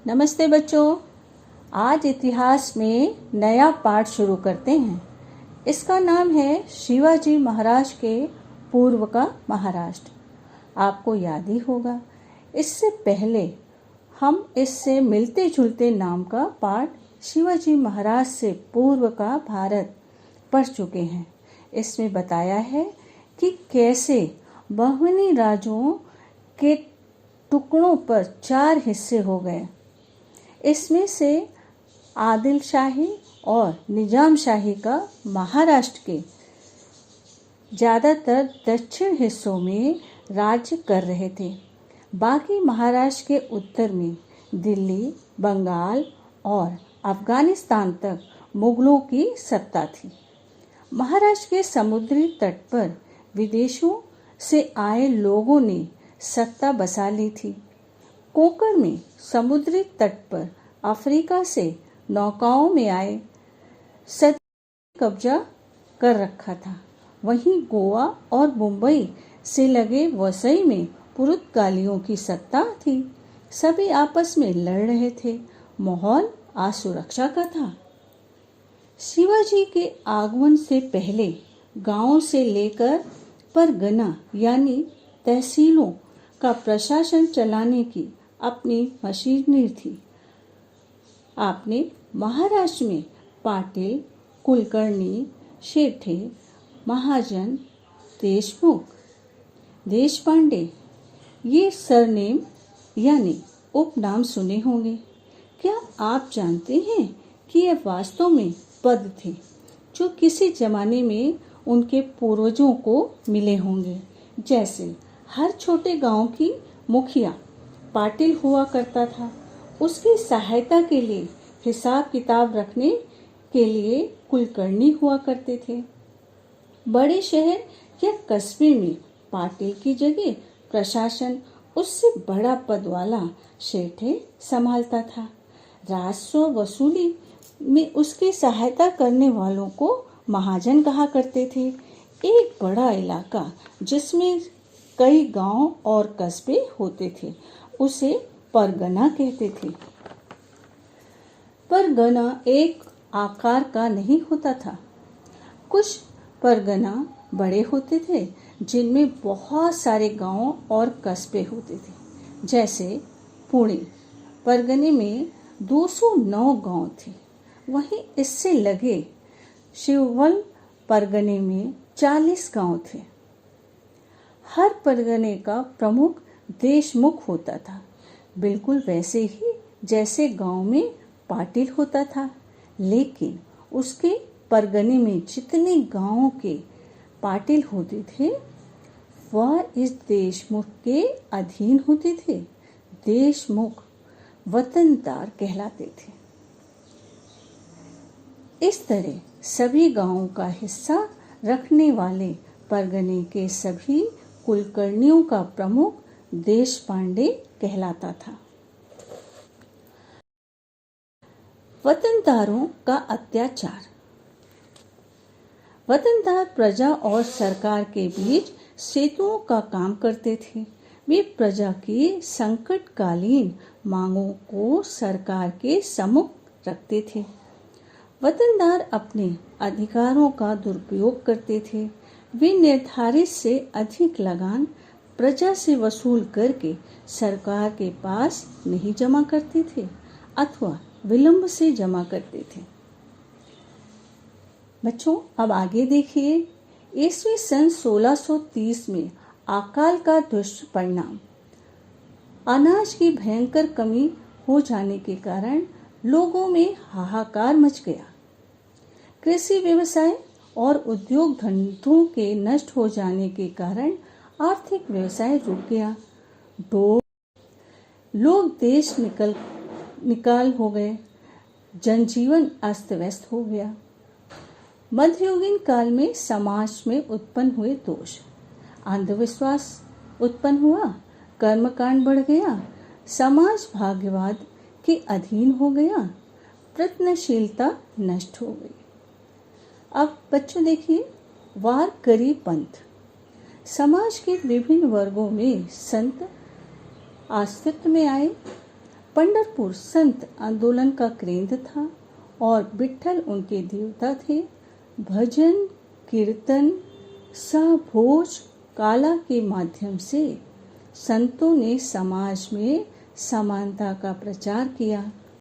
नमस्ते बच्चों। आज इतिहास में नया पाठ शुरू करते हैं। इसका नाम है शिवाजी महाराज के पूर्व का महाराष्ट्र। आपको याद ही होगा, इससे पहले हम इससे मिलते जुलते नाम का पाठ शिवाजी महाराज से पूर्व का भारत पढ़ चुके हैं। इसमें बताया है कि कैसे बहुमनी राज्यों के टुकड़ों पर 4 हिस्से हो गए। इसमें से आदिल शाही और निजाम शाही का महाराष्ट्र के ज़्यादातर दक्षिण हिस्सों में राज्य कर रहे थे। बाकी महाराष्ट्र के उत्तर में दिल्ली, बंगाल और अफगानिस्तान तक मुगलों की सत्ता थी। महाराष्ट्र के समुद्री तट पर विदेशों से आए लोगों ने सत्ता बसा ली थी। कोंकण में समुद्री तट पर अफ्रीका से नौकाओं में आए सदी कब्जा कर रखा था। वहीं गोवा और मुंबई से लगे वसई में पुर्तगालियों की सत्ता थी। सभी आपस में लड़ रहे थे। माहौल असुरक्षा का था। शिवाजी के आगमन से पहले गांवों से लेकर परगना यानी तहसीलों का प्रशासन चलाने की अपनी मशीनरी थी। आपने महाराष्ट्र में पाटिल, कुलकर्णी, शेठे, महाजन, देशमुख, देशपांडे ये सरनेम यानी उपनाम सुने होंगे। क्या आप जानते हैं कि ये वास्तव में पद थे जो किसी जमाने में उनके पूर्वजों को मिले होंगे। जैसे हर छोटे गांव की मुखिया पाटिल हुआ करता था। उसकी सहायता के लिए हिसाब किताब रखने के लिए कुलकर्णी हुआ करते थे। बड़े शहर या कस्बे में पाटिल की जगह प्रशासन उससे बड़ा पद वाला शेठे संभालता था। राजस्व वसूली में उसकी सहायता करने वालों को महाजन कहा करते थे। एक बड़ा इलाका जिसमें कई गांव और कस्बे होते थे उसे परगना कहते थे। परगना एक आकार का नहीं होता था। कुछ परगना बड़े होते थे जिनमें बहुत सारे गांव और कस्बे होते थे। जैसे पुणे परगने में 209 गांव थे। वहीं इससे लगे शिववल परगने में 40 गांव थे। हर परगने का प्रमुख देशमुख होता था, बिल्कुल वैसे ही जैसे गांव में पाटिल होता था। लेकिन उसके परगने में जितने गांवों के पाटिल होते थे वह इस देशमुख के अधीन होते थे। देशमुख वतनदार कहलाते थे। इस तरह सभी गांवों का हिस्सा रखने वाले परगने के सभी कुलकर्णियों का प्रमुख देशपांडे कहलाता था। वतनदारों का अत्याचार। वतनदार प्रजा और सरकार के बीच सेतुओं का काम करते थे। वे प्रजा की संकटकालीन मांगों को सरकार के सम्मुख रखते थे। वतनदार अपने अधिकारों का दुरुपयोग करते थे। वे निर्धारित से अधिक लगान प्रजा से वसूल करके सरकार के पास नहीं जमा करते थे अथवा विलंब से जमा करते थे। बच्चों, अब आगे देखिए। ईस्वी सन 1630 में अकाल का दुष्परिणाम। अनाज की भयंकर कमी हो जाने के कारण लोगों में हाहाकार मच गया। कृषि व्यवसाय और उद्योग धंधों के नष्ट हो जाने के कारण आर्थिक व्यवसाय रुक गया। लोग देश निकाल हो गए। जनजीवन अस्त व्यस्त हो गया। मध्ययुगीन काल में समाज में उत्पन्न हुए दोष। अंधविश्वास उत्पन्न हुआ। कर्मकांड बढ़ गया। समाज भाग्यवाद के अधीन हो गया। प्रयत्नशीलता नष्ट हो गई। अब बच्चों देखिए, वारकरी पंथ। समाज के विभिन्न वर्गों में संत अस्तित्व में आए। पंढरपुर संत आंदोलन का केंद्र था और विठ्ठल उनके देवता थे। भजन, कीर्तन, सहभोज काला के माध्यम से संतों ने समाज में समानता का प्रचार किया।